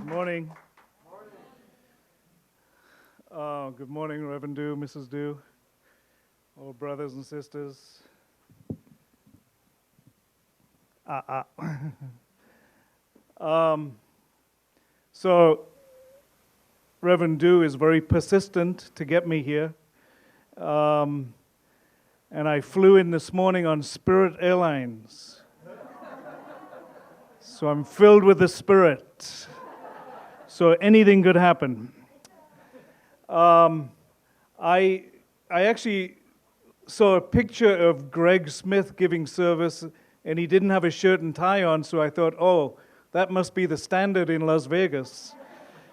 Morning. Good morning, Reverend Dew, Mrs. Dew, all brothers and sisters. So, Reverend Dew is very persistent to get me here. And I flew in this morning on Spirit Airlines. So I'm filled with the Spirit. So anything could happen. I actually saw a picture of Greg Smith giving service, and he didn't have a shirt and tie on, so I thought, oh, that must be the standard in Las Vegas.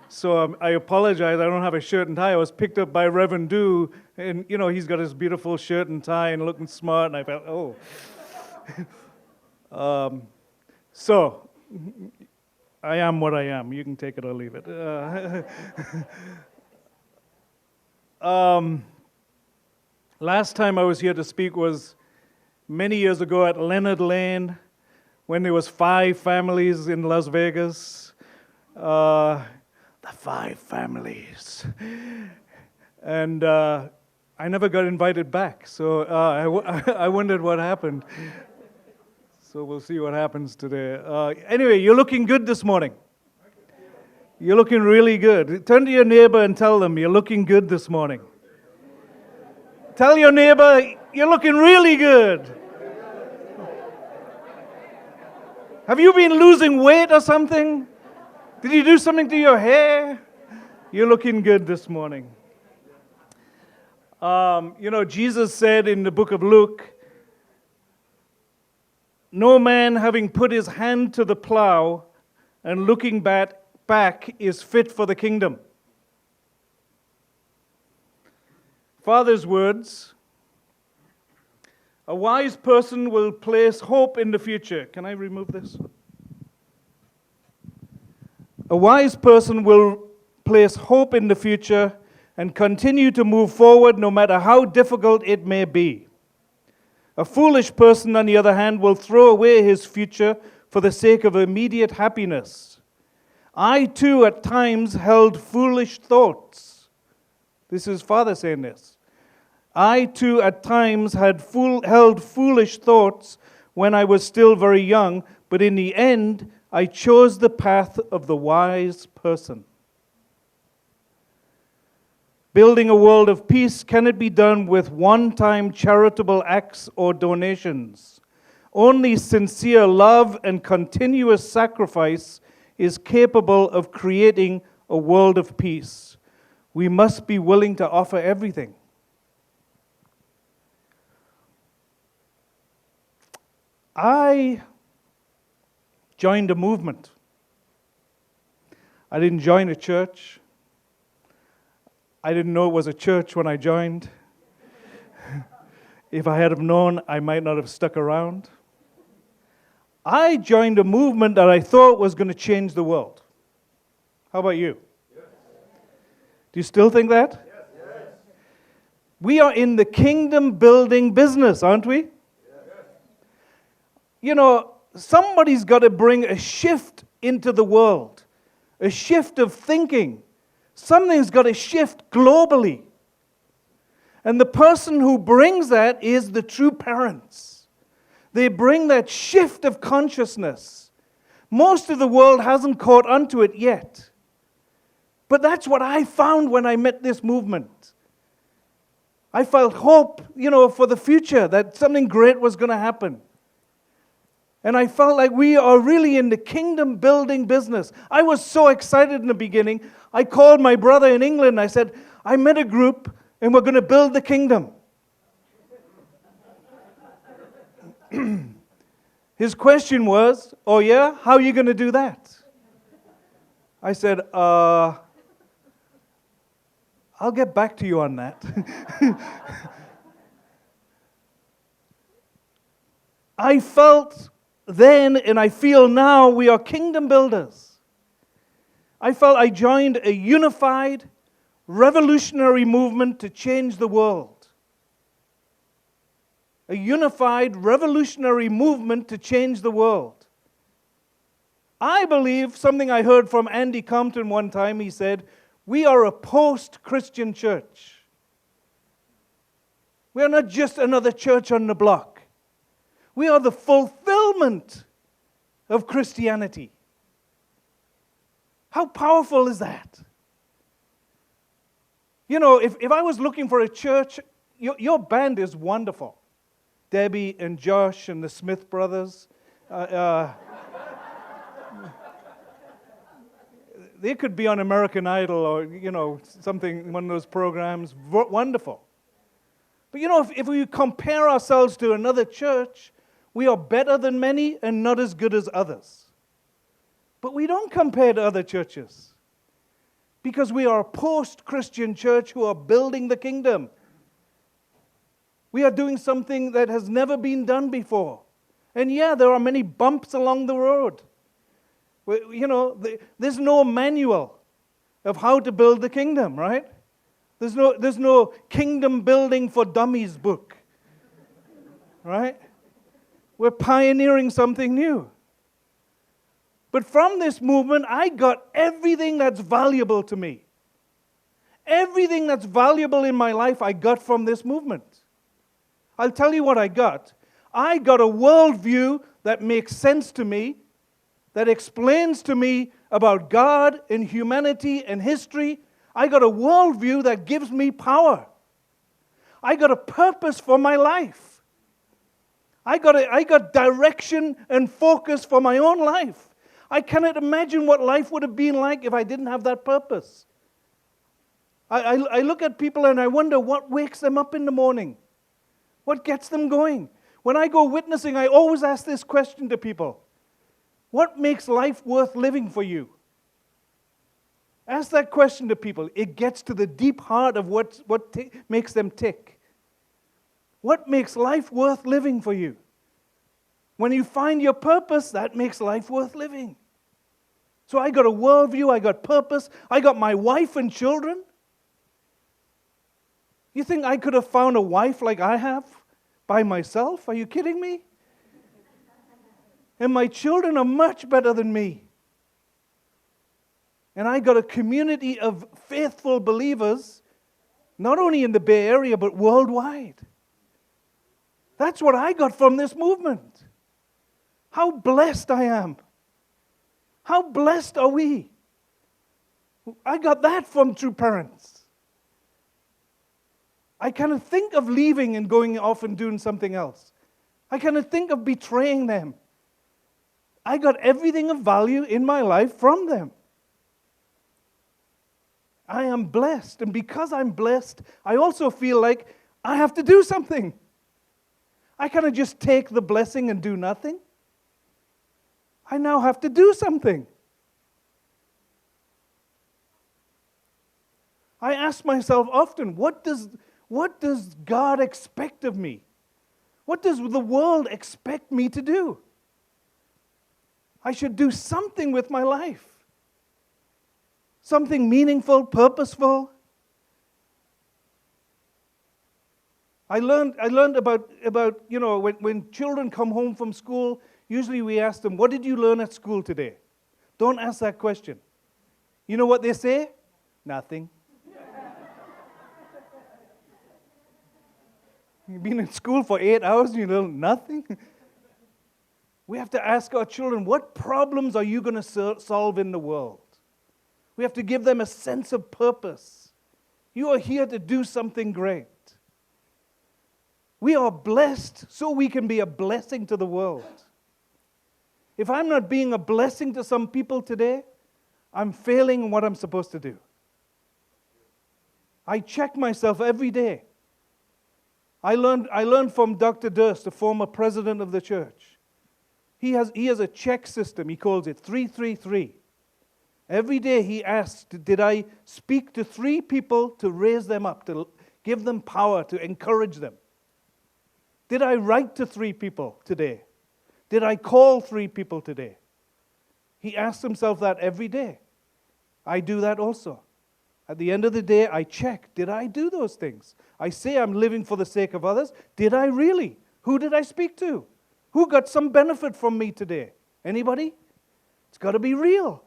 So I apologize, I don't have a shirt and tie. I was picked up by Reverend Dew, and he's got his beautiful shirt and tie and looking smart, and I felt, oh. So, I am what I am. You can take it or leave it. Last time I was here to speak was many years ago at Leonard Lane, when there was 5 families in Las Vegas. The 5 families. And I never got invited back, so I wondered what happened. So we'll see what happens today. Anyway, you're looking good this morning. You're looking really good. Turn to your neighbor and tell them you're looking good this morning. Tell your neighbor you're looking really good. Have you been losing weight or something? Did you do something to your hair? You're looking good this morning. Jesus said in the book of Luke, no man having put his hand to the plow and looking back is fit for the kingdom. Father's words, a wise person will place hope in the future. Can I remove this? A wise person will place hope in the future and continue to move forward no matter how difficult it may be. A foolish person, on the other hand, will throw away his future for the sake of immediate happiness. I, too, at times held foolish thoughts. This is Father saying this. I, too, at times held foolish thoughts when I was still very young, but in the end, I chose the path of the wise person. Building a world of peace cannot be done with one-time charitable acts or donations. Only sincere love and continuous sacrifice is capable of creating a world of peace. We must be willing to offer everything. I joined a movement. I didn't join a church. I didn't know it was a church when I joined. If I had have known, I might not have stuck around. I joined a movement that I thought was going to change the world. How about you? Yes. Do you still think that? Yes. We are in the kingdom building business, aren't we? Yes. Somebody's got to bring a shift into the world, a shift of thinking. Something's got to shift globally. And the person who brings that is the true parents. They bring that shift of consciousness. Most of the world hasn't caught onto it yet. But that's what I found when I met this movement. I felt hope, for the future, that something great was going to happen. And I felt like we are really in the kingdom building business. I was so excited in the beginning. I called my brother in England. I said, I met a group and we're going to build the kingdom. His question was, oh yeah, how are you going to do that? I said, I'll get back to you on that. I felt then, and I feel now, we are kingdom builders. I felt I joined a unified, revolutionary movement to change the world. A unified, revolutionary movement to change the world. I believe something I heard from Andy Compton one time. He said, we are a post-Christian church. We are not just another church on the block. We are the fulfillment of Christianity. How powerful is that? You know, if I was looking for a church, your band is wonderful. Debbie and Josh and the Smith brothers. They could be on American Idol or, you know, something, one of those programs. Wonderful. But, you know, if we compare ourselves to another church, we are better than many and not as good as others. But we don't compare to other churches because we are a post-Christian church who are building the kingdom. We are doing something that has never been done before. And yeah, there are many bumps along the road. You know, there's no manual of how to build the kingdom, right? There's no kingdom building for dummies book, right? We're pioneering something new. But from this movement, I got everything that's valuable to me. Everything that's valuable in my life, I got from this movement. I'll tell you what I got. I got a worldview that makes sense to me, that explains to me about God and humanity and history. I got a worldview that gives me power. I got a purpose for my life. I got direction and focus for my own life. I cannot imagine what life would have been like if I didn't have that purpose. I look at people and I wonder what wakes them up in the morning. What gets them going? When I go witnessing, I always ask this question to people. What makes life worth living for you? Ask that question to people. It gets to the deep heart of what makes them tick. What makes life worth living for you? When you find your purpose, that makes life worth living. So I got a worldview, I got purpose, I got my wife and children. You think I could have found a wife like I have by myself? Are you kidding me? And my children are much better than me. And I got a community of faithful believers, not only in the Bay Area, but worldwide. That's what I got from this movement. How blessed I am. How blessed are we? I got that from True Parents. I kind of think of leaving and going off and doing something else. I kind of think of betraying them. I got everything of value in my life from them. I am blessed, and because I'm blessed, I also feel like I have to do something. I cannot just take the blessing and do nothing. I now have to do something. I ask myself often, what does God expect of me? What does the world expect me to do? I should do something with my life. Something meaningful, purposeful. I learned about you know, when children come home from school, usually we ask them, what did you learn at school today? Don't ask that question. You know what they say? Nothing. You've been in school for 8 hours and you learn nothing? We have to ask our children, what problems are you going to solve in the world? We have to give them a sense of purpose. You are here to do something great. We are blessed so we can be a blessing to the world. If I'm not being a blessing to some people today, I'm failing in what I'm supposed to do. I check myself every day. I learned from Dr. Durst, the former president of the church. He has a check system. He calls it 333. Every day he asks, did I speak to 3 people to raise them up, to give them power, to encourage them? Did I write to 3 people today? Did I call 3 people today? He asks himself that every day. I do that also. At the end of the day, I check, did I do those things? I say I'm living for the sake of others. Did I really? Who did I speak to? Who got some benefit from me today? Anybody? It's got to be real.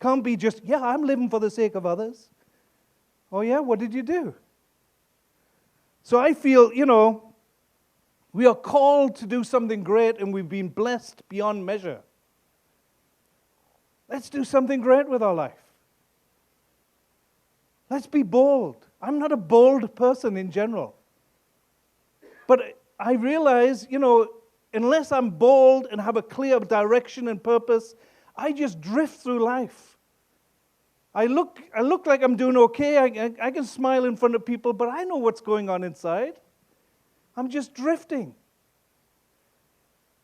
Can't be just, yeah, I'm living for the sake of others. Oh yeah, what did you do? So I feel, we are called to do something great and we've been blessed beyond measure. Let's do something great with our life. Let's be bold. I'm not a bold person in general. But I realize, unless I'm bold and have a clear direction and purpose, I just drift through life. I look like I'm doing okay. I can smile in front of people, but I know what's going on inside. I'm just drifting.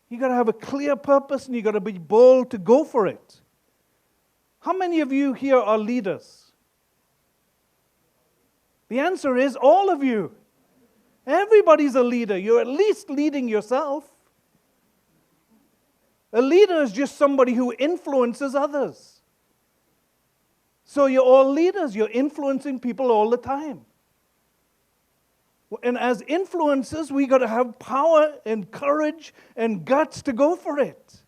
You got to have a clear purpose and you got to be bold to go for it. How many of you here are leaders? The answer is all of you. Everybody's a leader. You're at least leading yourself. A leader is just somebody who influences others. So you're all leaders. You're influencing people all the time. And as influencers, we got to have power and courage and guts to go for it.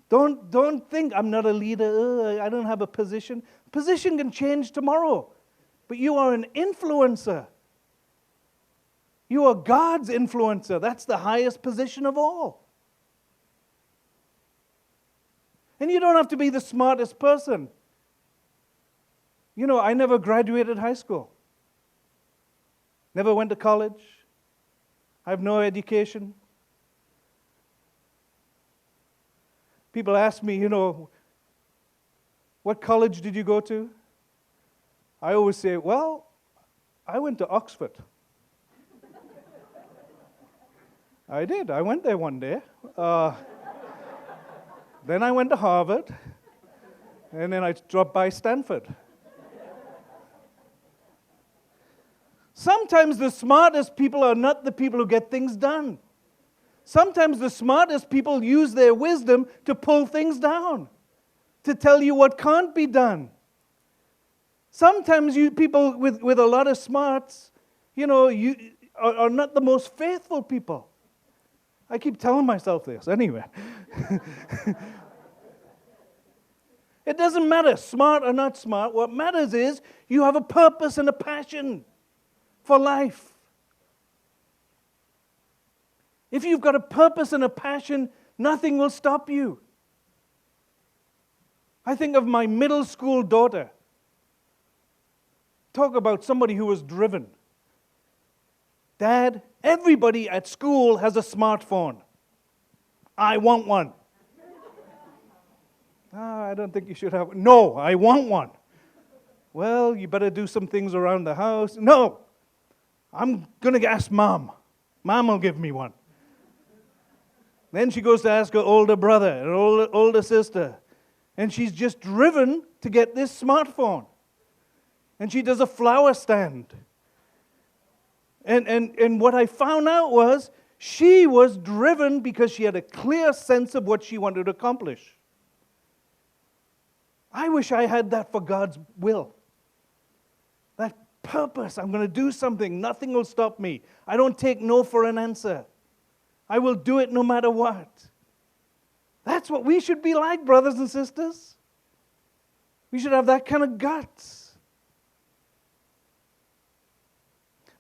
Don't think I'm not a leader. I don't have a position. Position can change tomorrow. But you are an influencer. You are God's influencer. That's the highest position of all. And you don't have to be the smartest person. I never graduated high school. Never went to college. I have no education. People ask me, what college did you go to? I always say, well, I went to Oxford. I did. I went there one day. Then I went to Harvard. And then I dropped by Stanford. Sometimes the smartest people are not the people who get things done. Sometimes the smartest people use their wisdom to pull things down, to tell you what can't be done. Sometimes you people with a lot of smarts, you are not the most faithful people. I keep telling myself this anyway. It doesn't matter, smart or not smart. What matters is you have a purpose and a passion for life. If you've got a purpose and a passion, nothing will stop you. I think of my middle school daughter. Talk about somebody who was driven. Dad, everybody at school has a smartphone. I want one. I don't think you should have. No, I want one. Well, you better do some things around the house. No, I'm going to ask Mom. Mom will give me one. Then she goes to ask her older brother and older sister. And she's just driven to get this smartphone. And she does a flower stand. And what I found out was she was driven because she had a clear sense of what she wanted to accomplish. I wish I had that for God's will. That purpose. I'm going to do something. Nothing will stop me. I don't take no for an answer. I will do it no matter what. That's what we should be like, brothers and sisters. We should have that kind of guts.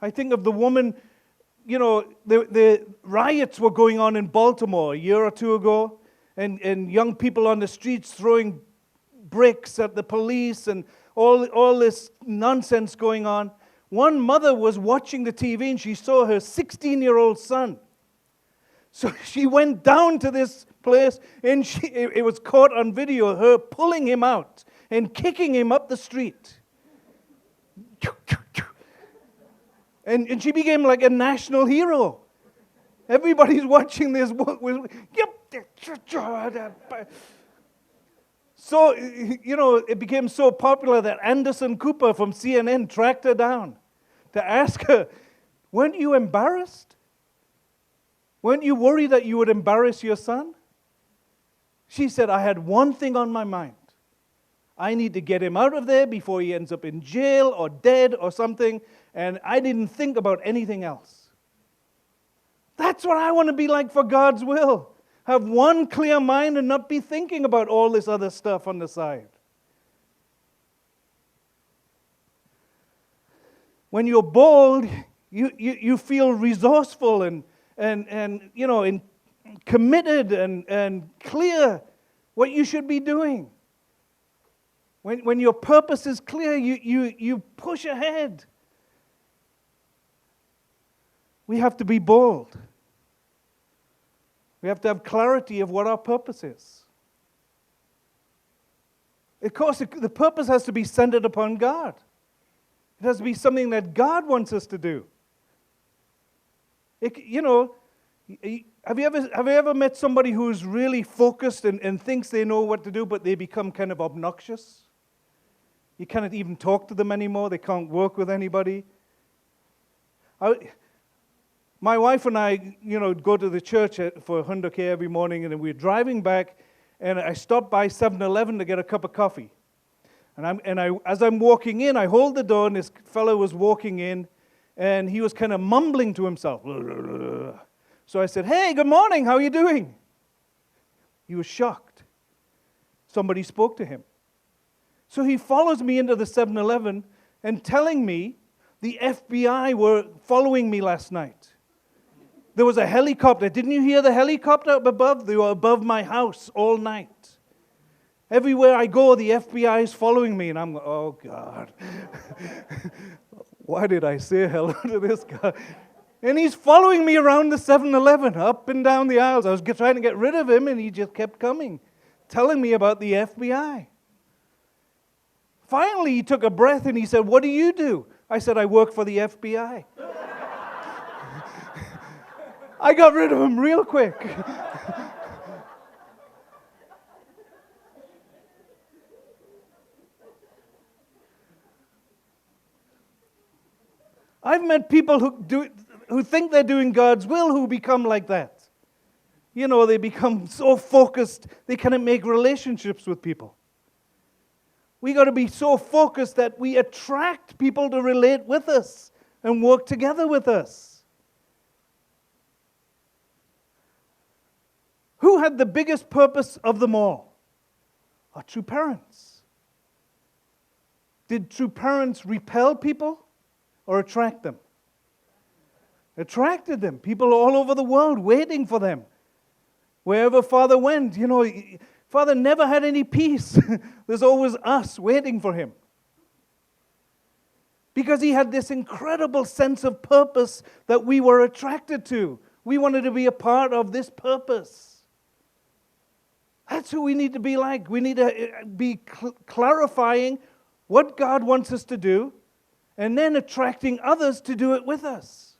I think of the woman, the riots were going on in Baltimore a year or two ago, and young people on the streets throwing bricks at the police and all this nonsense going on. One mother was watching the TV and she saw her 16-year-old son. So she went down to this place and it was caught on video, her pulling him out and kicking him up the street. And she became like a national hero. Everybody's watching this. So, it became so popular that Anderson Cooper from CNN tracked her down to ask her, weren't you embarrassed? Weren't you worried that you would embarrass your son? She said, I had one thing on my mind. I need to get him out of there before he ends up in jail or dead or something, and I didn't think about anything else. That's what I want to be like for God's will. Have one clear mind and not be thinking about all this other stuff on the side. When you're bold, you feel resourceful and committed and clear what you should be doing. When your purpose is clear, you push ahead. We have to be bold. We have to have clarity of what our purpose is. Of course, the purpose has to be centered upon God. It has to be something that God wants us to do. Have you ever met somebody who's really focused and thinks they know what to do, but they become kind of obnoxious? You can't even talk to them anymore. They can't work with anybody. My wife and I, go to the church for Hundoke every morning, and we're driving back, and I stopped by 7-Eleven to get a cup of coffee. And as I'm walking in, I hold the door, and this fellow was walking in, and he was kind of mumbling to himself. So I said, "Hey, good morning, how are you doing?" He was shocked. Somebody spoke to him. So he follows me into the 7-Eleven and telling me the FBI were following me last night. There was a helicopter. Didn't you hear the helicopter up above? They were above my house all night. Everywhere I go, the FBI is following me, and I'm going, oh, God. Why did I say hello to this guy? And he's following me around the 7-Eleven, up and down the aisles. I was trying to get rid of him, and he just kept coming, telling me about the FBI. Finally, he took a breath, and he said, "What do you do?" I said, "I work for the FBI." I got rid of him real quick. I've met people who think they're doing God's will who become like that. They become so focused, they cannot make relationships with people. We got to be so focused that we attract people to relate with us and work together with us. Who had the biggest purpose of them all? Our true parents. Did true parents repel people or attract them? Attracted them. People all over the world waiting for them. Wherever Father went, Father never had any peace. There's always us waiting for him. Because he had this incredible sense of purpose that we were attracted to. We wanted to be a part of this purpose. That's who we need to be like. We need to be clarifying what God wants us to do and then attracting others to do it with us.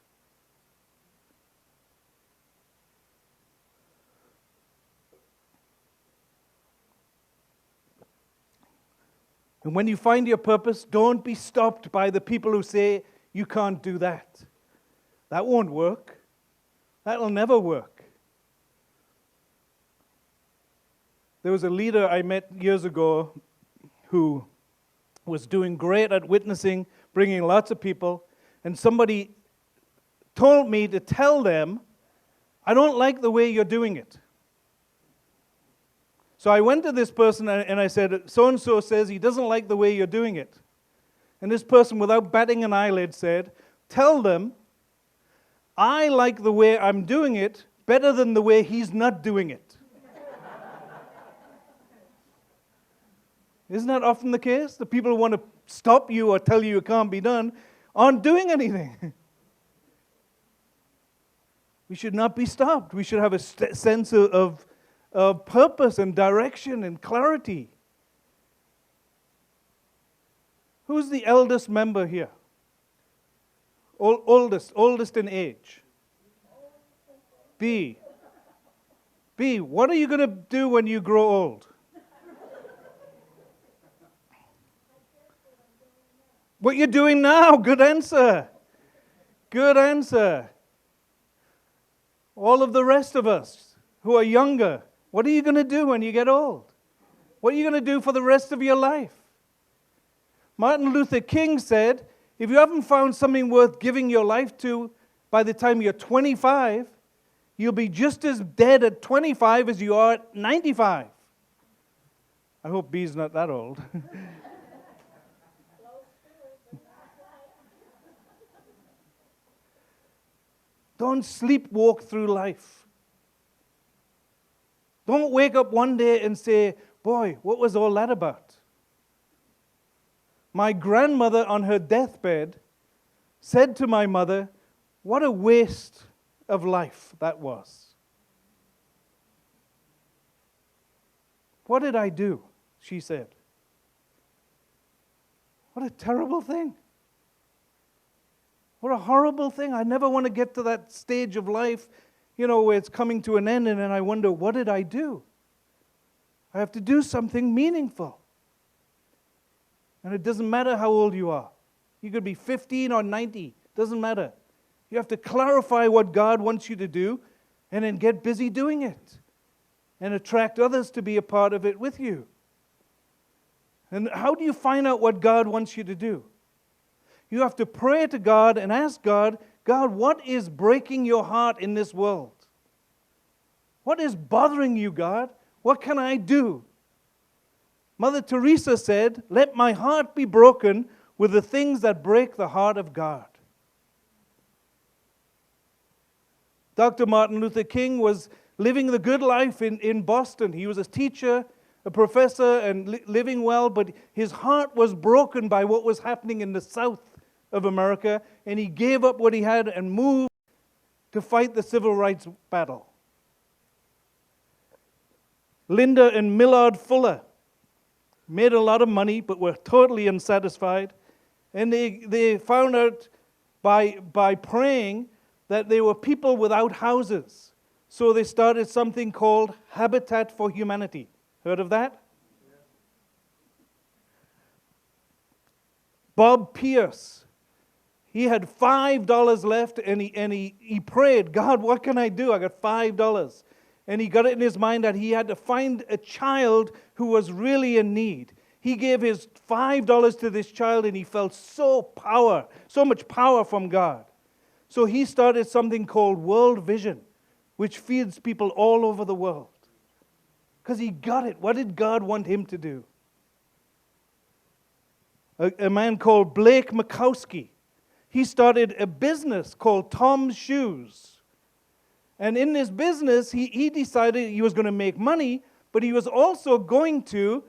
And when you find your purpose, don't be stopped by the people who say, you can't do that. That won't work. That'll never work. There was a leader I met years ago who was doing great at witnessing, bringing lots of people, and somebody told me to tell them, I don't like the way you're doing it. So I went to this person and I said, so-and-so says he doesn't like the way you're doing it. And this person, without batting an eyelid, said, tell them, I like the way I'm doing it better than the way he's not doing it. Isn't that often the case? The people who want to stop you or tell you it can't be done aren't doing anything. We should not be stopped. We should have a sense of purpose and direction and clarity. Who's the eldest member here? Oldest in age. B, what are you going to do when you grow old? What you're doing now. Good answer. Good answer. All of the rest of us who are younger, what are you going to do when you get old? What are you going to do for the rest of your life? Martin Luther King said, if you haven't found something worth giving your life to by the time you're 25, You'll be just as dead at 25 as you are at 95. I hope B's not that old. Don't sleepwalk through life. Don't wake up one day and say, boy, what was all that about? My grandmother on her deathbed said to my mother, what a waste of life that was. What did I do? She said. What a terrible thing. What a horrible thing. I never want to get to that stage of life, where it's coming to an end and then I wonder, what did I do? I have to do something meaningful. And it doesn't matter how old you are. You could be 15 or 90. Doesn't matter. You have to clarify what God wants you to do and then get busy doing it and attract others to be a part of it with you. And how do you find out what God wants you to do? You have to pray to God and ask God, God, what is breaking your heart in this world? What is bothering you, God? What can I do? Mother Teresa said, let my heart be broken with the things that break the heart of God. Dr. Martin Luther King was living the good life in Boston. He was a teacher, a professor, and living well, but his heart was broken by what was happening in the South of America, and he gave up what he had and moved to fight the civil rights battle. Linda and Millard Fuller made a lot of money, but were totally unsatisfied, and they found out by praying that there were people without houses. So they started something called Habitat for Humanity. Heard of that? Yeah. Bob Pierce, he had $5 left and he prayed, God, what can I do? I got $5. And he got it in his mind that he had to find a child who was really in need. He gave his $5 to this child and he felt so much power from God. So he started something called World Vision, which feeds people all over the world. Because he got it. What did God want him to do? A man called Blake Makowski, he started a business called Tom's Shoes. And in this business, he decided he was going to make money, but he was also going to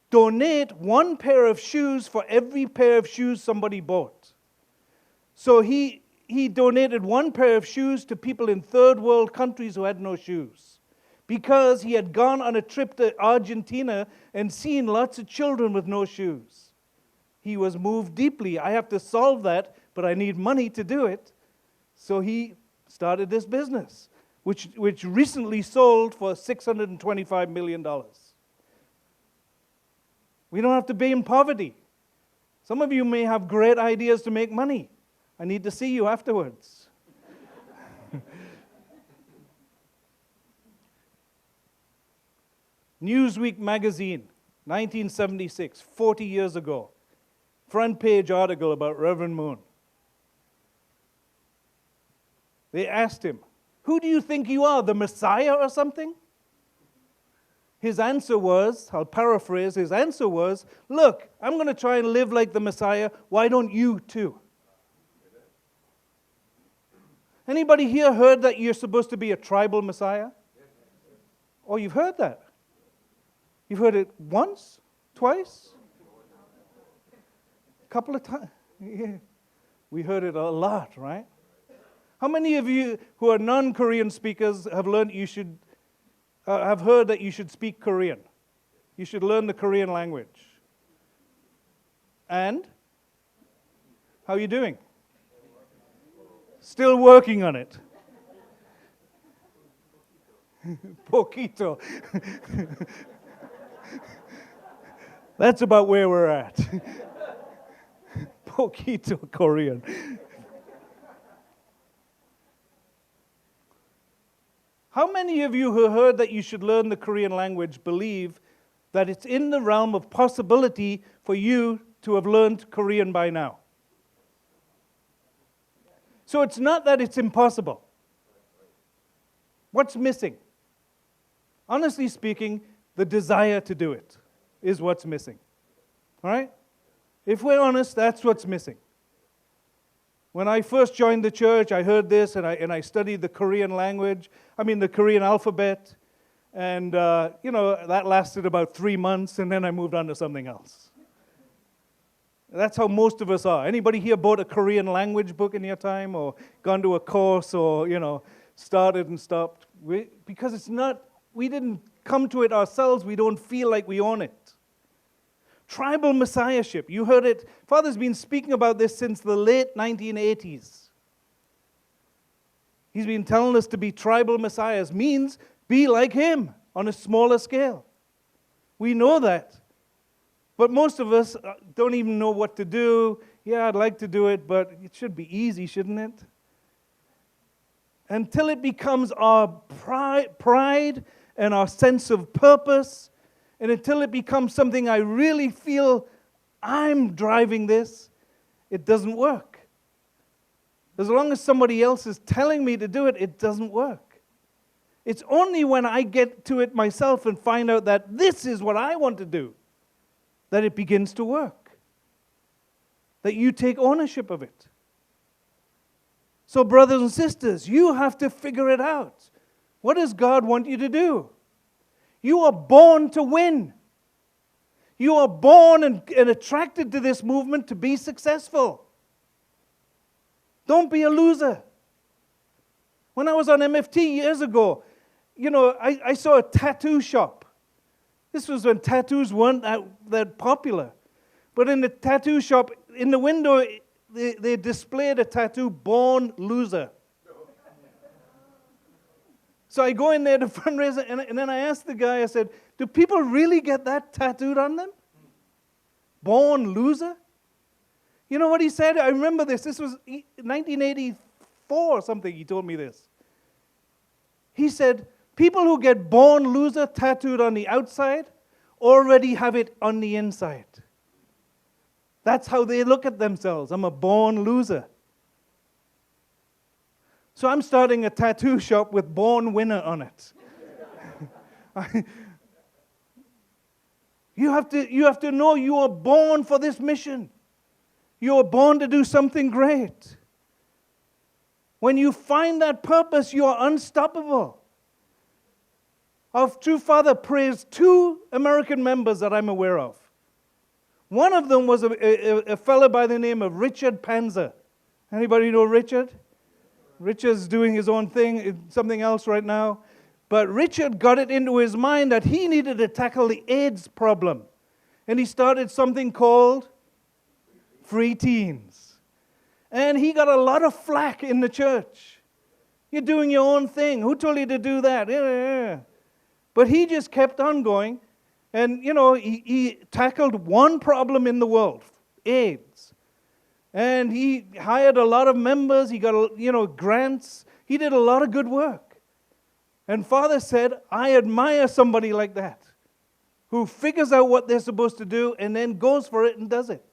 donate one pair of shoes for every pair of shoes somebody bought. So he donated one pair of shoes to people in third world countries who had no shoes, because he had gone on a trip to Argentina and seen lots of children with no shoes. He was moved deeply. I have to solve that, but I need money to do it. So he started this business, which recently sold for $625 million. We don't have to be in poverty. Some of you may have great ideas to make money. I need to see you afterwards. Newsweek magazine, 1976, 40 years ago. Front page article about Reverend Moon. They asked him, who do you think you are, the Messiah or something? His answer was, I'll paraphrase, his answer was, look, I'm going to try and live like the Messiah. Why don't you too? Anybody here heard that you're supposed to be a tribal Messiah? Oh, you've heard that? You've heard it once? Twice? A couple of times? Yeah. We heard it a lot, right? How many of you who are non-Korean speakers have heard that you should speak Korean? You should learn the Korean language. And? How are you doing? Still working on it. Poquito. That's about where we're at. Poquito Korean. How many of you who heard that you should learn the Korean language believe that it's in the realm of possibility for you to have learned Korean by now? So it's not that it's impossible. What's missing? Honestly speaking, the desire to do it is what's missing. All right? If we're honest, that's what's missing. When I first joined the church, I heard this, and I studied the Korean language, the Korean alphabet, and, that lasted about 3 months, and then I moved on to something else. That's how most of us are. Anybody here bought a Korean language book in your time, or gone to a course, or, started and stopped? Because we didn't come to it ourselves, we don't feel like we own it. Tribal messiahship. You heard it. Father's been speaking about this since the late 1980s. He's been telling us to be tribal messiahs. Means be like him on a smaller scale. We know that. But most of us don't even know what to do. Yeah, I'd like to do it, but it should be easy, shouldn't it? Until it becomes our pride and our sense of purpose, and until it becomes something I really feel I'm driving this, it doesn't work. As long as somebody else is telling me to do it, it doesn't work. It's only when I get to it myself and find out that this is what I want to do that it begins to work. That you take ownership of it. So brothers and sisters, you have to figure it out. What does God want you to do? You are born to win. You are born and attracted to this movement to be successful. Don't be a loser. When I was on MFT years ago, I saw a tattoo shop. This was when tattoos weren't that popular. But in the tattoo shop, in the window, they displayed a tattoo, "Born Loser." So I go in there to fundraise, and then I asked the guy, I said, do people really get that tattooed on them? Born loser? You know what he said? I remember this. This was 1984 or something, he told me this. He said, people who get born loser tattooed on the outside already have it on the inside. That's how they look at themselves. I'm a born loser. So I'm starting a tattoo shop with "Born Winner" on it. You have to know you are born for this mission. You are born to do something great. When you find that purpose, you are unstoppable. Our true Father praised 2 American members that I'm aware of. One of them was a fellow by the name of Richard Panzer. Anybody know Richard? Richard's doing his own thing, something else right now. But Richard got it into his mind that he needed to tackle the AIDS problem. And he started something called Free Teens. And he got a lot of flack in the church. You're doing your own thing. Who told you to do that? Yeah. But he just kept on going. And, he tackled one problem in the world, AIDS. And he hired a lot of members. He got, grants. He did a lot of good work. And Father said, I admire somebody like that, who figures out what they're supposed to do and then goes for it and does it.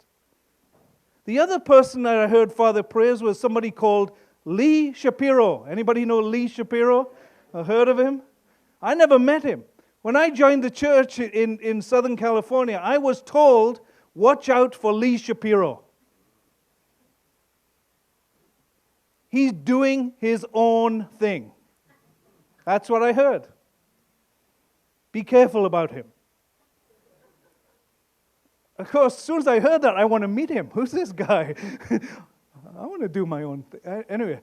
The other person that I heard Father praise was somebody called Lee Shapiro. Anybody know Lee Shapiro? Heard of him? I never met him. When I joined the church in Southern California, I was told, watch out for Lee Shapiro. He's doing his own thing. That's what I heard. Be careful about him. Of course, as soon as I heard that, I want to meet him. Who's this guy? I want to do my own thing. Anyway.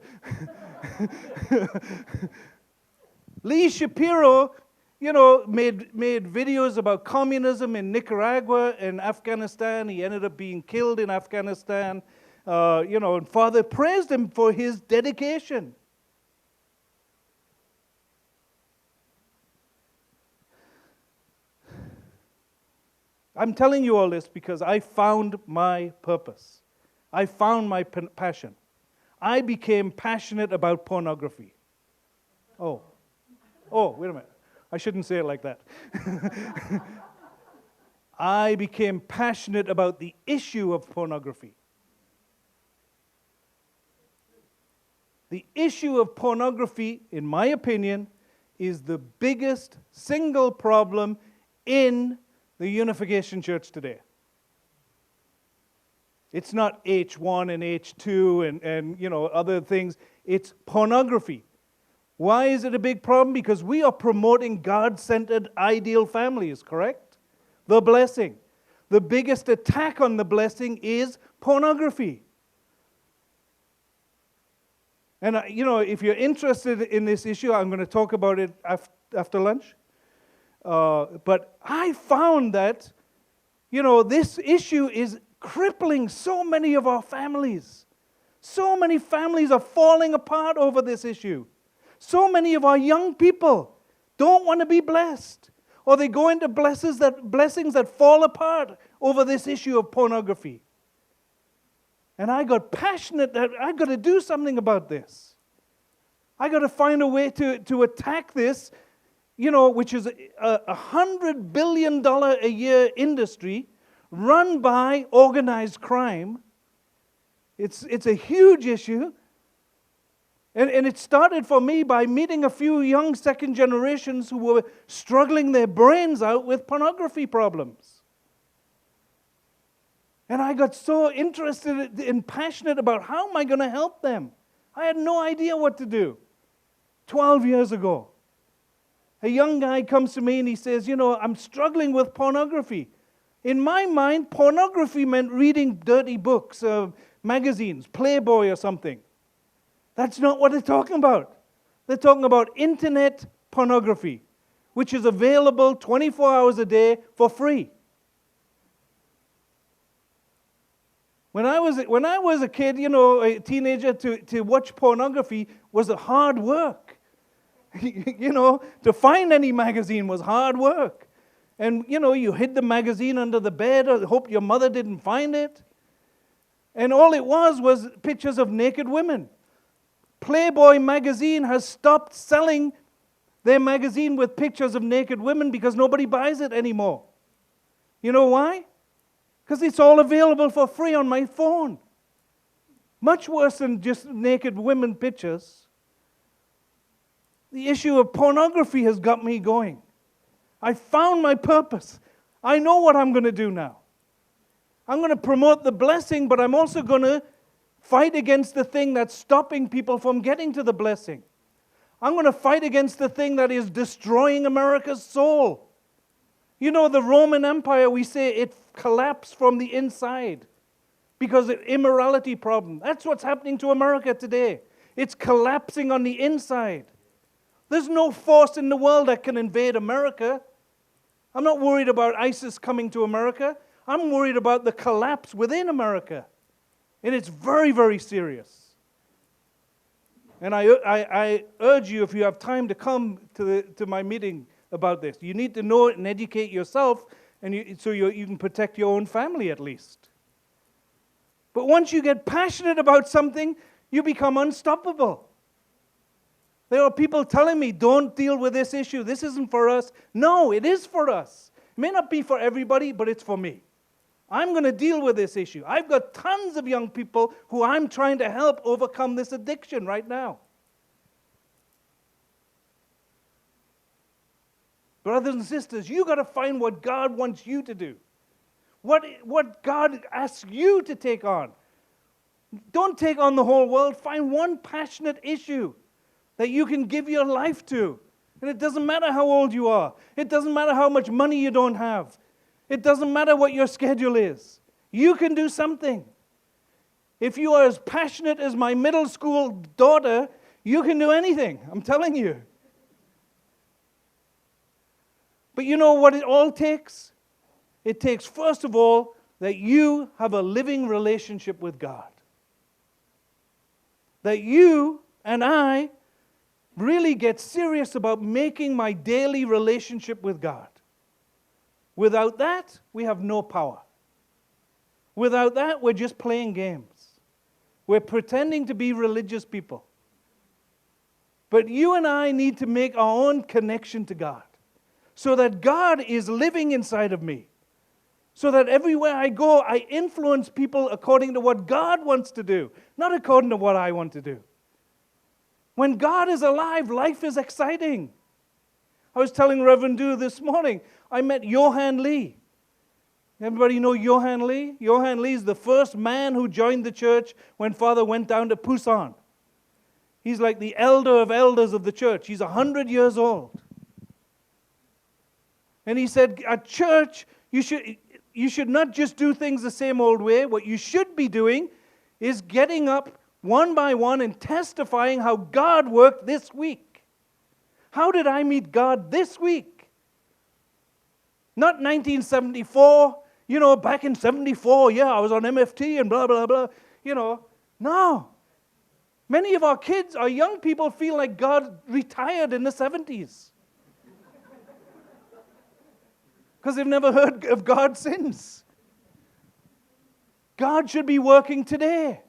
Lee Shapiro, made videos about communism in Nicaragua and Afghanistan. He ended up being killed in Afghanistan. And Father praised him for his dedication. I'm telling you all this because I found my purpose. I found my passion. I became passionate about pornography. Oh, wait a minute. I shouldn't say it like that. I became passionate about the issue of pornography. The issue of pornography, in my opinion, is the biggest single problem in the Unification Church today. It's not H1 and H2 and other things. It's pornography. Why is it a big problem? Because we are promoting God-centered ideal families, correct? The blessing. The biggest attack on the blessing is pornography. And, if you're interested in this issue, I'm going to talk about it after lunch. But I found that, this issue is crippling so many of our families. So many families are falling apart over this issue. So many of our young people don't want to be blessed. Or they go into blessings that fall apart over this issue of pornography. And I got passionate that I got to do something about this. I got to find a way to attack this, which is a $100 billion a year industry run by organized crime. It's a huge issue. And it started for me by meeting a few young second generations who were struggling their brains out with pornography problems. And I got so interested and passionate about how am I going to help them. I had no idea what to do. 12 years ago, a young guy comes to me and he says, I'm struggling with pornography. In my mind, pornography meant reading dirty books, magazines, Playboy or something. That's not what they're talking about. They're talking about internet pornography, which is available 24 hours a day for free. When I was a kid, a teenager, to watch pornography was a hard work. To find any magazine was hard work. And, you hid the magazine under the bed or hope your mother didn't find it. And all it was pictures of naked women. Playboy magazine has stopped selling their magazine with pictures of naked women because nobody buys it anymore. You know why? Because it's all available for free on my phone. Much worse than just naked women pictures. The issue of pornography has got me going. I found my purpose. I know what I'm going to do now. I'm going to promote the blessing, but I'm also going to fight against the thing that's stopping people from getting to the blessing. I'm going to fight against the thing that is destroying America's soul. The Roman Empire, we say it collapsed from the inside because of immorality problem. That's what's happening to America today. It's collapsing on the inside. There's no force in the world that can invade America. I'm not worried about ISIS coming to America. I'm worried about the collapse within America. And it's very, very serious. And I urge you, if you have time, to come to my meeting about this. You need to know it and educate yourself, so you can protect your own family at least. But once you get passionate about something, you become unstoppable. There are people telling me, don't deal with this issue. This isn't for us. No, it is for us. It may not be for everybody, but it's for me. I'm going to deal with this issue. I've got tons of young people who I'm trying to help overcome this addiction right now. Brothers and sisters, you got to find what God wants you to do. What God asks you to take on. Don't take on the whole world. Find one passionate issue that you can give your life to. And it doesn't matter how old you are. It doesn't matter how much money you don't have. It doesn't matter what your schedule is. You can do something. If you are as passionate as my middle school daughter, you can do anything. I'm telling you. But you know what it all takes? It takes, first of all, that you have a living relationship with God. That you and I really get serious about making my daily relationship with God. Without that, we have no power. Without that, we're just playing games. We're pretending to be religious people. But you and I need to make our own connection to God, so that God is living inside of me. So that everywhere I go, I influence people according to what God wants to do, not according to what I want to do. When God is alive, life is exciting. I was telling Reverend Du this morning, I met Johan Lee. Everybody know Johan Lee? Johan Lee is the first man who joined the church when Father went down to Busan. He's like the elder of elders of the church. He's 100 years old. And he said, at church, you should not just do things the same old way. What you should be doing is getting up one by one and testifying how God worked this week. How did I meet God this week? Not 1974, back in 74, I was on MFT and blah, blah, blah, No. Many of our kids, our young people feel like God retired in the 70s. Because they've never heard of God since. God should be working today.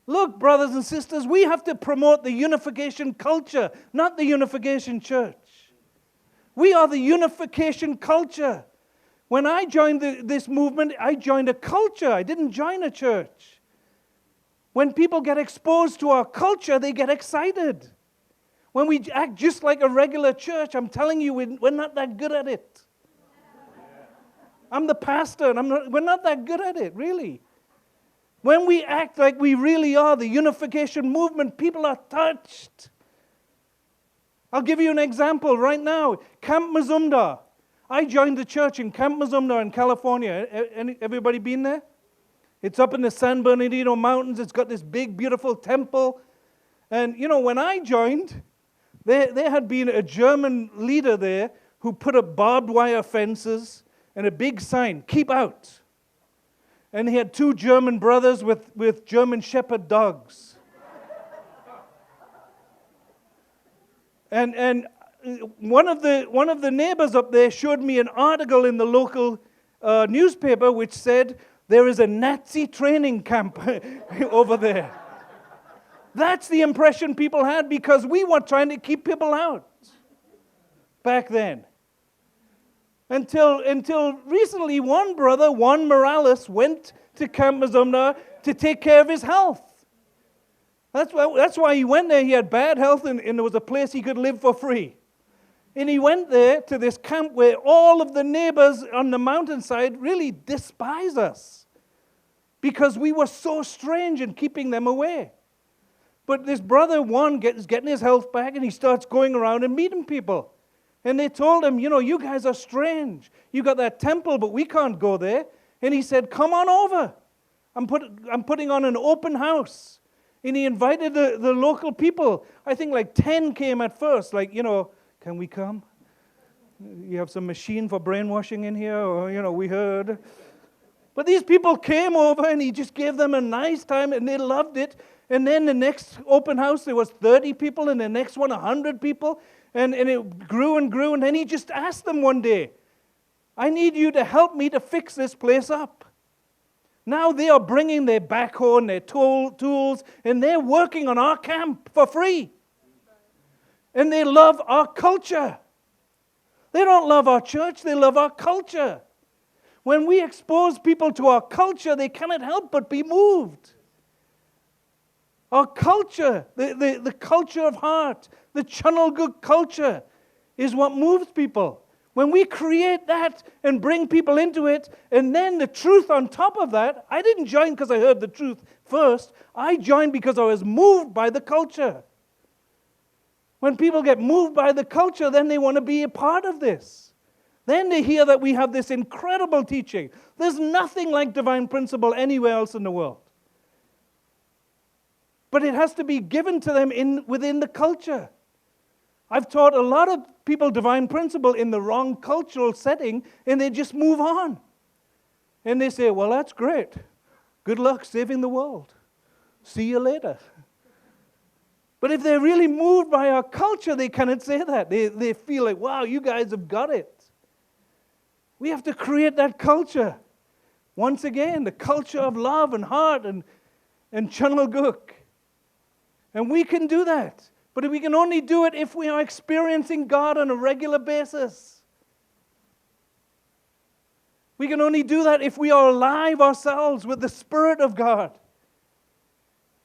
Look, brothers and sisters, we have to promote the unification culture, not the unification church. We are the unification culture. When I joined this movement, I joined a culture. I didn't join a church. When people get exposed to our culture, they get excited. When we act just like a regular church, I'm telling you, we're not that good at it. I'm the pastor, and we're not that good at it, really. When we act like we really are the unification movement, people are touched. I'll give you an example right now. Camp Mazumdar. I joined the church in Camp Mazumdar in California. Everybody been there? It's up in the San Bernardino Mountains. It's got this big, beautiful temple. And, when I joined, there had been a German leader there who put up barbed wire fences and a big sign, "Keep out." And he had 2 German brothers with German Shepherd dogs. And one of the neighbors up there showed me an article in the local newspaper which said, there is a Nazi training camp over there. That's the impression people had because we were trying to keep people out back then. Until recently, one brother, Juan Morales, went to Camp Mazumdar to take care of his health. That's why he went there. He had bad health and there was a place he could live for free. And he went there to this camp where all of the neighbors on the mountainside really despise us because we were so strange in keeping them away. But this brother, Juan, is getting his health back, and he starts going around and meeting people. And they told him, you guys are strange. You got that temple, but we can't go there. And he said, come on over. I'm putting on an open house. And he invited the local people. I think like 10 came at first, can we come? You have some machine for brainwashing in here? Or, we heard. But these people came over and he just gave them a nice time and they loved it. And then the next open house, there was 30 people, and the next one, 100 people. And it grew and grew. And then he just asked them one day, I need you to help me to fix this place up. Now they are bringing their backhoe and their tools, and they're working on our camp for free. And they love our culture. They don't love our church, they love our culture. When we expose people to our culture, they cannot help but be moved. Our culture, the culture of heart, the Channelgook culture is what moves people. When we create that and bring people into it, and then the truth on top of that, I didn't join because I heard the truth first. I joined because I was moved by the culture. When people get moved by the culture, then they want to be a part of this. Then they hear that we have this incredible teaching. There's nothing like divine principle anywhere else in the world. But it has to be given to them within the culture. I've taught a lot of people divine principle in the wrong cultural setting, and they just move on. And they say, well, that's great. Good luck saving the world. See you later. But if they're really moved by our culture, they cannot say that. They feel like, wow, you guys have got it. We have to create that culture. Once again, the culture of love and heart and Channelgook. And we can do that. But we can only do it if we are experiencing God on a regular basis. We can only do that if we are alive ourselves with the Spirit of God.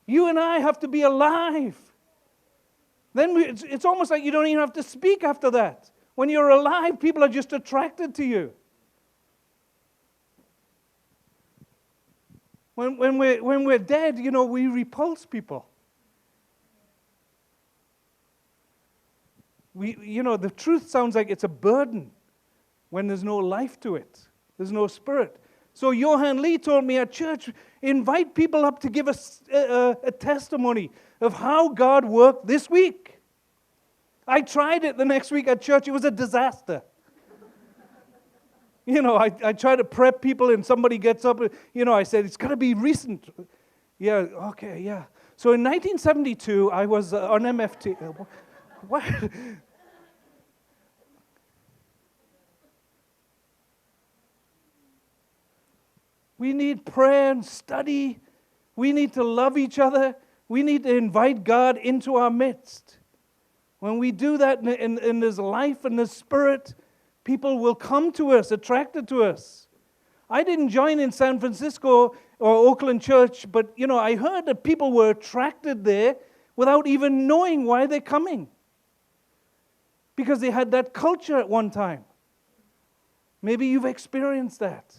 You and I have to be alive. Then it's almost like you don't even have to speak after that. When you're alive, people are just attracted to you. When we're dead, we repulse people. The truth sounds like it's a burden when there's no life to it. There's no spirit. So Johan Lee told me at church, invite people up to give us a testimony of how God worked this week. I tried it the next week at church. It was a disaster. I try to prep people and somebody gets up. I said, it's got to be recent. Yeah, okay, yeah. So in 1972, I was on MFT. What? We need prayer and study. We need to love each other. We need to invite God into our midst. When we do that and there's life and there's spirit, people will come to us, attracted to us. I didn't join in San Francisco or Oakland Church, but I heard that people were attracted there without even knowing why they're coming. Because they had that culture at one time. Maybe you've experienced that.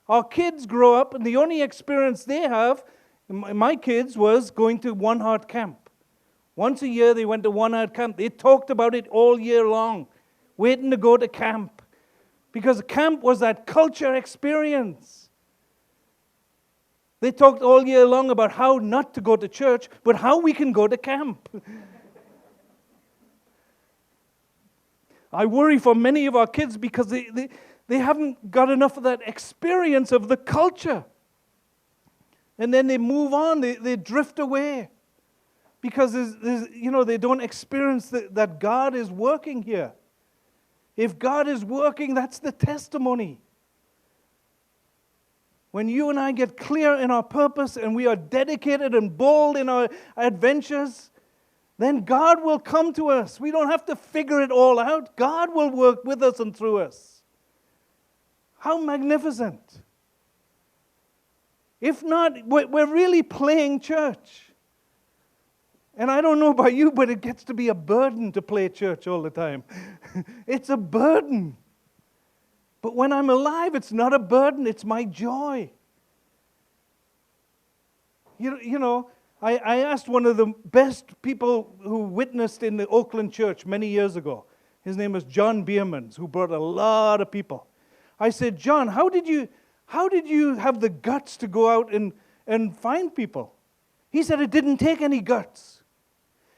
Our kids grow up and the only experience they have, my kids, was going to One Heart Camp. Once a year they went to One Heart Camp. They talked about it all year long, waiting to go to camp. Because camp was that culture experience. They talked all year long about how not to go to church, but how we can go to camp. I worry for many of our kids because they haven't got enough of that experience of the culture. And then they move on, they drift away. Because they don't experience that God is working here. If God is working, that's the testimony. When you and I get clear in our purpose and we are dedicated and bold in our adventures, then God will come to us. We don't have to figure it all out. God will work with us and through us. How magnificent. If not, we're really playing church. And I don't know about you, but it gets to be a burden to play church all the time. It's a burden. But when I'm alive, it's not a burden, it's my joy. I asked one of the best people who witnessed in the Oakland church many years ago. His name was John Biermans, who brought a lot of people. I said, John, how did you have the guts to go out and find people? He said, it didn't take any guts.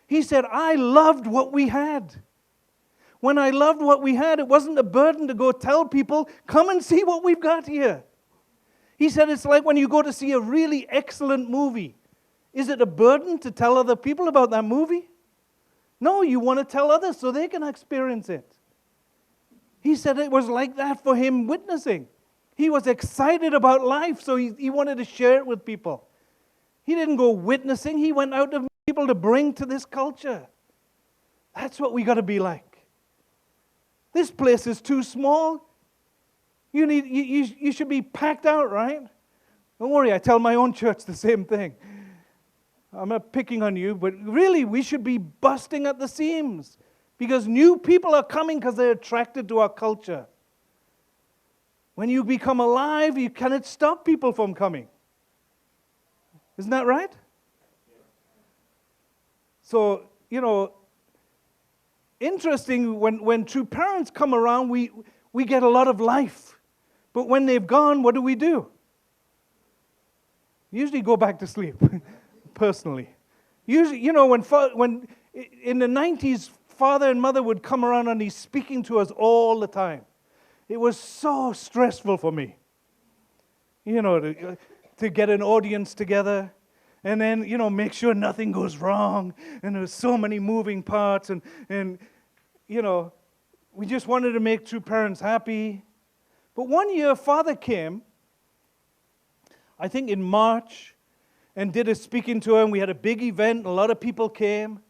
He said, I loved what we had. When I loved what we had, it wasn't a burden to go tell people, come and see what we've got here. He said, it's like when you go to see a really excellent movie. Is it a burden to tell other people about that movie? No, you want to tell others so they can experience it. He said it was like that for him witnessing. He was excited about life, so he wanted to share it with people. He didn't go witnessing. He went out to people to bring to this culture. That's what we got to be like. This place is too small. You should be packed out, right? Don't worry, I tell my own church the same thing. I'm not picking on you, but really we should be busting at the seams because new people are coming because they're attracted to our culture. When you become alive, you cannot stop people from coming. Isn't that right? So, interesting, when true parents come around, we get a lot of life. But when they've gone, what do? Usually go back to sleep, personally. Usually, when in the 90s, father and mother would come around and he's speaking to us all the time. It was so stressful for me, to get an audience together. And then, make sure nothing goes wrong. And there's so many moving parts. And we just wanted to make true parents happy. But one year, Father came, I think in March, and did a speaking tour. And we had a big event. And a lot of people came.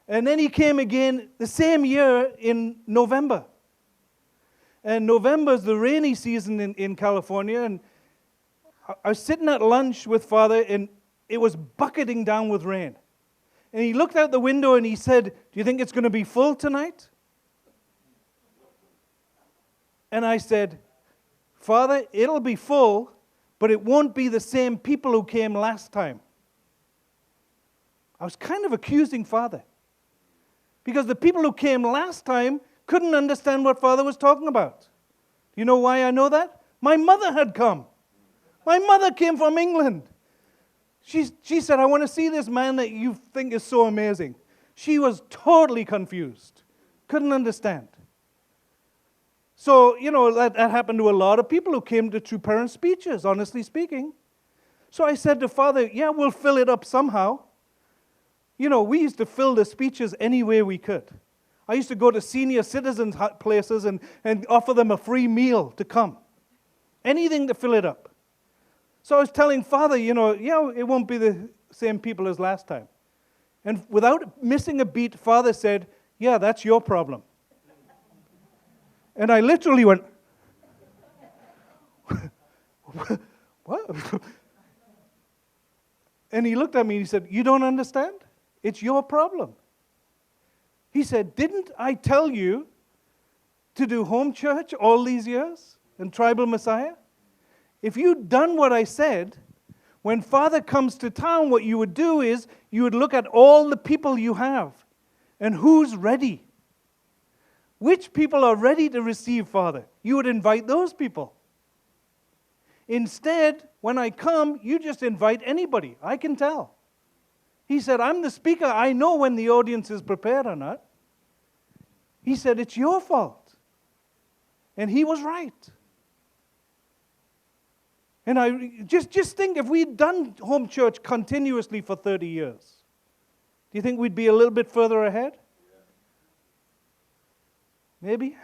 And then he came again the same year in November. And November is the rainy season in California. And I was sitting at lunch with Father, and it was bucketing down with rain. And he looked out the window and he said, "Do you think it's going to be full tonight?" And I said, "Father, it'll be full, but it won't be the same people who came last time." I was kind of accusing Father. Because the people who came last time couldn't understand what Father was talking about. You know why I know that? My mother had come. My mother came from England. She said, "I want to see this man that you think is so amazing." She was totally confused. Couldn't understand. So, that happened to a lot of people who came to True Parent speeches, honestly speaking. So I said to Father, "Yeah, we'll fill it up somehow." We used to fill the speeches any way we could. I used to go to senior citizens' places and offer them a free meal to come. Anything to fill it up. So I was telling Father, it won't be the same people as last time. And without missing a beat, Father said, "Yeah, that's your problem." And I literally went, "What?" And he looked at me and he said, "You don't understand? It's your problem." He said, "Didn't I tell you to do home church all these years and tribal Messiah? If you'd done what I said, when Father comes to town, what you would do is you would look at all the people you have and who's ready. Which people are ready to receive Father? You would invite those people. Instead, when I come, you just invite anybody. I can tell." He said, "I'm the speaker. I know when the audience is prepared or not." He said, "It's your fault." And he was right. And I just think if we'd done home church continuously for 30 years, do you think we'd be a little bit further ahead? Maybe.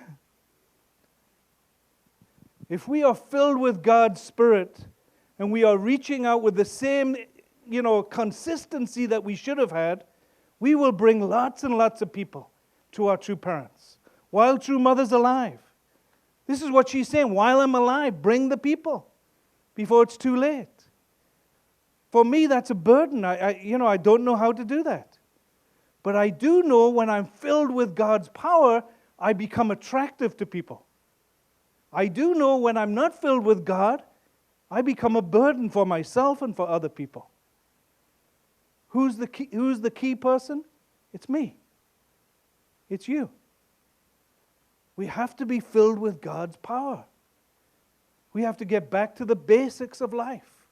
If we are filled with God's Spirit and we are reaching out with the same, consistency that we should have had, we will bring lots and lots of people to our True Parents. While True Mother's alive. This is what she's saying. While I'm alive, bring the people before it's too late. For me, that's a burden. I don't know how to do that. But I do know when I'm filled with God's power, I become attractive to people. I do know when I'm not filled with God, I become a burden for myself and for other people. Who's the key person? It's me. It's you. We have to be filled with God's power. We have to get back to the basics of life.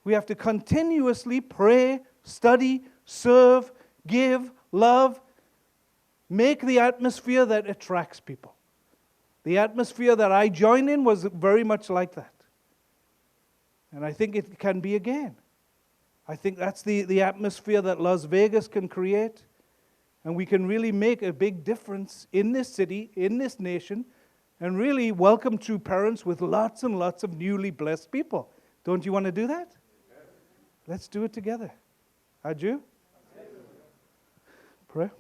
We have to continuously pray, study, serve, give, love, make the atmosphere that attracts people. The atmosphere that I joined in was very much like that. And I think it can be again. I think that's the atmosphere that Las Vegas can create. And we can really make a big difference in this city, in this nation, and really welcome True Parents with lots and lots of newly blessed people. Don't you want to do that? Let's do it together. How'd you? Prayer.